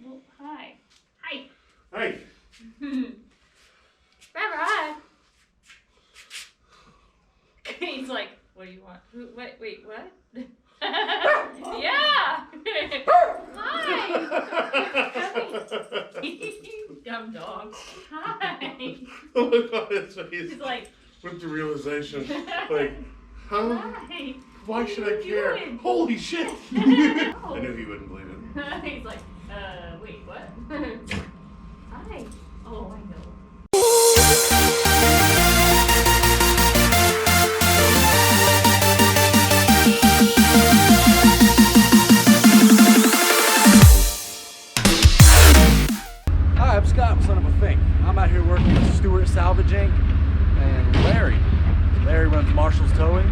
Well, hi. Hi. Hi. Hi. He's like, what do you want? Wait, what? Yeah. Hi. Dumb dog. Hi. Look on his face. He's like, with the realization, like, huh? hi. Why should I care? Doing? Holy shit! I knew he wouldn't believe it. He's like, wait, what? Hi. Oh, I know. Hi, I'm Scott, son of a Fink. I'm out here working with Stewart Salvage Inc. and Larry. Larry runs Marshall's Towing.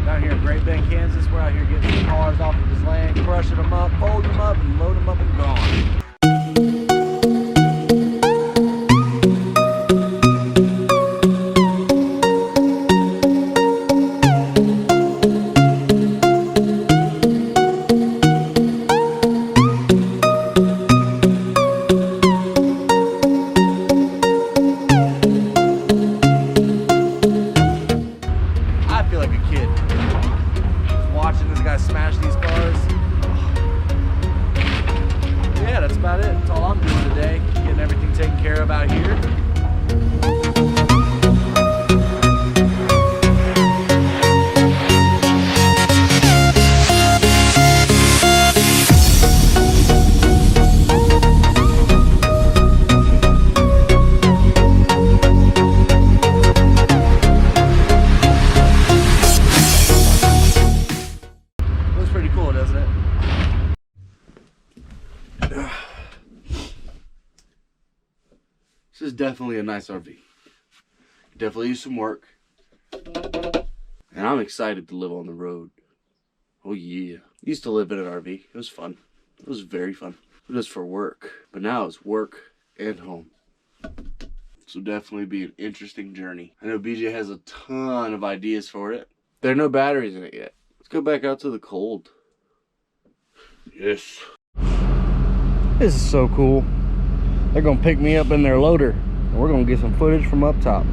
Down here in Great Bend, Kansas. We're out here getting some cars off of his land, crushing them up, folding them up, and loading them up and gone. I feel like a kid watching this guy smash these cars. Yeah, that's about it. That's all I'm doing today. Getting everything taken care of out here. Looks pretty cool, doesn't it? This is definitely a nice RV. Definitely use some work. And I'm excited to live on the road. Oh yeah. Used to live in an RV. It was fun. It was very fun. It was for work. But now it's work and home. This will definitely be an interesting journey. I know BJ has a ton of ideas for it. There are no batteries in it yet. Let's go back out to the cold. Yes. This is so cool. They're gonna pick me up in their loader and we're gonna get some footage from up top.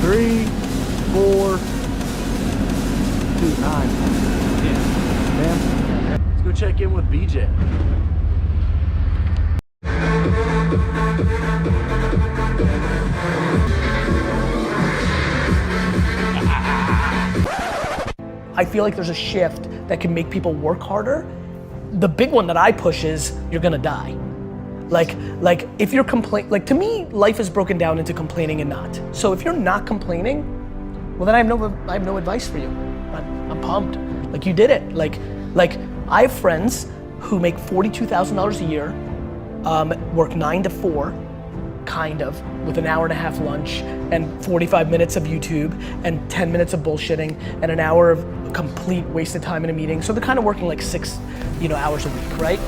Three, 4, 2, 9, 10. Let's go check in with BJ. I feel like there's a shift that can make people work harder. The big one that I push is you're gonna die. Like if you're like to me, life is broken down into complaining and not. So if you're not complaining, well then I have no advice for you. I'm pumped. Like you did it. Like I have friends who make $42,000 a year, work 9 to 4, kind of, with an hour and a half lunch and 45 minutes of YouTube and 10 minutes of bullshitting and an hour of complete wasted time in a meeting. So they're kind of working like 6, hours a week, right?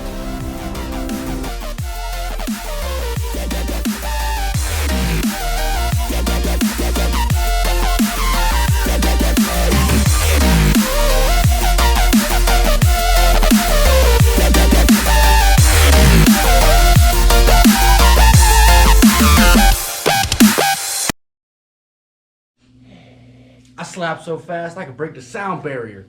I slap so fast I could break the sound barrier.